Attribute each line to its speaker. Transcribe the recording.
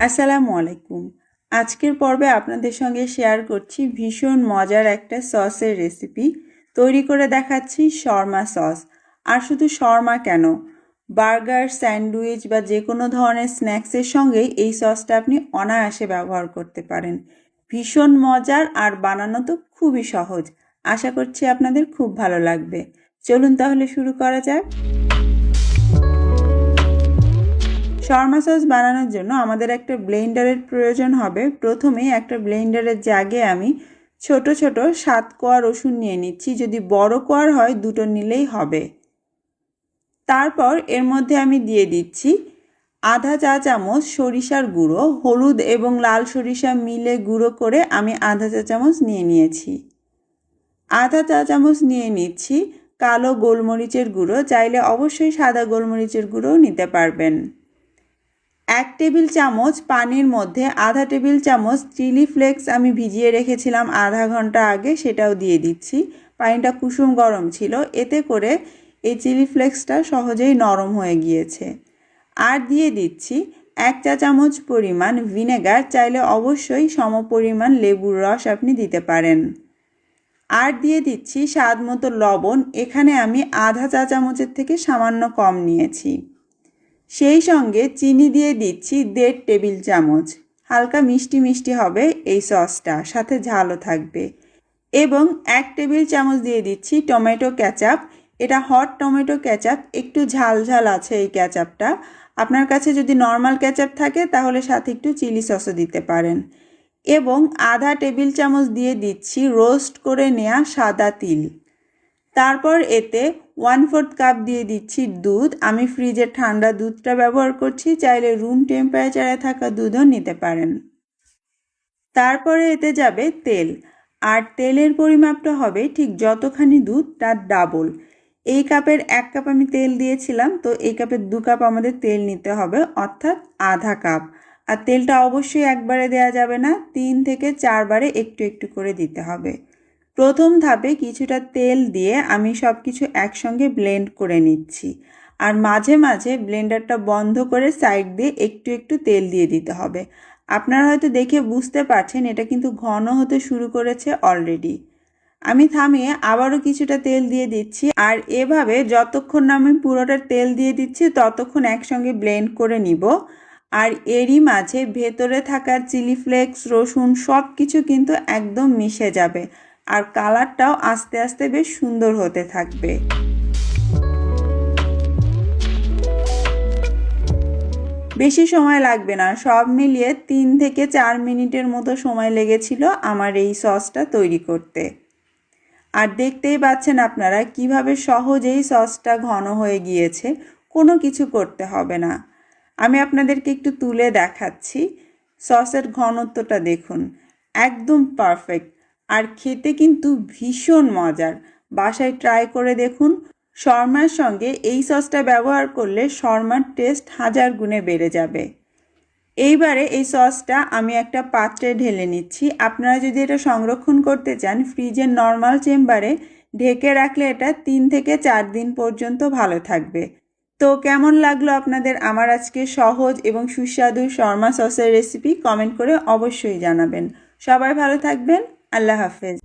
Speaker 1: আসসালামু আলাইকুম। আজকের পর্বে আপনাদের সঙ্গে শেয়ার করছি ভীষণ মজার একটা সসের রেসিপি। তৈরি করে দেখাচ্ছি শর্মা সস। আর শুধু শর্মা কেন, বার্গার, স্যান্ডউইচ বা যে কোনো ধরনের স্ন্যাক্সের সঙ্গেই এই সসটা আপনি অনায়াসে ব্যবহার করতে পারেন। ভীষণ মজার আর বানানো তো খুবই সহজ। আশা করছি আপনাদের খুব ভালো লাগবে। চলুন তাহলে শুরু করা যাক। শর্মা সস বানানোর জন্য আমাদের একটা ব্লেন্ডারের প্রয়োজন হবে। প্রথমেই একটা ব্লেন্ডারের জাগে আমি ছোট ছোট 7 কোয়া রসুন নিয়ে নিচ্ছি। যদি বড় কোয়ার হয় দুটো নিলেই হবে। তারপর এর মধ্যে আমি দিয়ে দিচ্ছি আধা চা চামচ সরিষার গুঁড়ো। হলুদ এবং লাল সরিষা মিলে গুঁড়ো করে আমি আধা চা চামচ নিয়ে নিয়েছি। আধা চা চামচ নিয়ে নিচ্ছি কালো গোলমরিচের গুঁড়ো। চাইলে অবশ্যই সাদা গোলমরিচের গুঁড়োও নিতে পারবেন। 1 টেবিল চামচ পানির মধ্যে আধা টেবিল চামচ চিলি ফ্লেক্স আমি ভিজিয়ে রেখেছিলাম আধা ঘন্টা আগে, সেটাও দিয়ে দিচ্ছি। পানিটা কুসুম গরম ছিল, এতে করে এই চিলি ফ্লেক্সটা সহজেই নরম হয়ে গিয়েছে। আর দিয়ে দিচ্ছি 1 চা চামচ পরিমাণ ভিনেগার। চাইলে অবশ্যই সমপরিমাণ লেবুর রস আপনি দিতে পারেন। আর দিয়ে দিচ্ছি স্বাদ মতো লবণ। এখানে আমি আধা চা চামচের থেকে সামান্য কম নিয়েছি। সেই সঙ্গে চিনি দিয়ে দিচ্ছি 1.5 টেবিল চামচ। হালকা মিষ্টি মিষ্টি হবে এই সসটা, সাথে ঝালও থাকবে। এবং 1 টেবিল চামচ দিয়ে দিচ্ছি টমেটো কেচাপ। এটা হট টমেটো কেচাপ, একটু ঝাল ঝাল আছে এই কেচাপটা। আপনার কাছে যদি নর্মাল কেচাপ থাকে তাহলে সাথে একটু চিলি সসও দিতে পারেন। এবং আধা টেবিল চামচ দিয়ে দিচ্ছি রোস্ট করে নেওয়া সাদা তিল। তারপর এতে 1/4 কাপ দিয়ে দিচ্ছি দুধ। আমি ফ্রিজের ঠান্ডা দুধটা ব্যবহার করছি, চাইলে রুম টেম্পারেচারে থাকা দুধও নিতে পারেন। তারপরে এতে যাবে তেল, আর তেলের পরিমাপটা হবে ঠিক যতখানি দুধ তার ডাবল। এই কাপের 1 কাপ আমি তেল দিয়েছিলাম, তো এই কাপের 2 কাপ আমাদের তেল নিতে হবে, অর্থাৎ আধা কাপ। আর তেলটা অবশ্যই একবারে দেওয়া যাবে না, 3 থেকে 4 বারে একটু একটু করে দিতে হবে। প্রথম ধাপে কিছুটা তেল দিয়ে আমি সব কিছু একসঙ্গে ব্লেন্ড করে নিচ্ছি। আর মাঝে মাঝে ব্লেন্ডারটা বন্ধ করে সাইড দিয়ে একটু একটু তেল দিয়ে দিতে হবে। আপনারা হয়তো দেখে বুঝতে পারছেন এটা কিন্তু ঘন হতে শুরু করেছে অলরেডি। আমি থামিয়ে আবারও কিছুটা তেল দিয়ে দিচ্ছি। আর এভাবে যতক্ষণ না আমি পুরোটা তেল দিয়ে দিচ্ছি ততক্ষণ একসঙ্গে ব্লেন্ড করে নিব। আর এরই মাঝে ভেতরে থাকা চিলি ফ্লেক্স, রসুন সব কিছু কিন্তু একদম মিশে যাবে। আর কালারটাও আস্তে আস্তে বেশ সুন্দর হতে থাকবে। বেশি সময় লাগবে না, সব মিলিয়ে 3 থেকে 4 মিনিটের মতো সময় লেগেছিল আমার এই সসটা তৈরি করতে। আর দেখতেই পাচ্ছেন আপনারা কিভাবে সহজেই সসটা ঘন হয়ে গিয়েছে, কোনো কিছু করতে হবে না। আমি আপনাদেরকে একটু তুলে দেখাচ্ছি। সসের ঘনত্বটা দেখুন, একদম পারফেক্ট। আর খেতে কিন্তু ভীষণ মজার। বাসায় ট্রাই করে দেখুন। শর্মার সঙ্গে এই সসটা ব্যবহার করলে শর্মার টেস্ট 1000 গুণে বেড়ে যাবে। এইবারে এই সসটা আমি একটা পাত্রে ঢেলে নিচ্ছি। আপনারা যদি এটা সংরক্ষণ করতে চান ফ্রিজের নর্মাল চেম্বারে ঢেকে রাখলে এটা 3 থেকে 4 দিন পর্যন্ত ভালো থাকবে। তো কেমন লাগলো আপনাদের আমার আজকে সহজ এবং সুস্বাদু শর্মা সসের রেসিপি? কমেন্ট করে অবশ্যই জানাবেন। সবাই ভালো থাকবেন। আল্লাহ হাফেজ।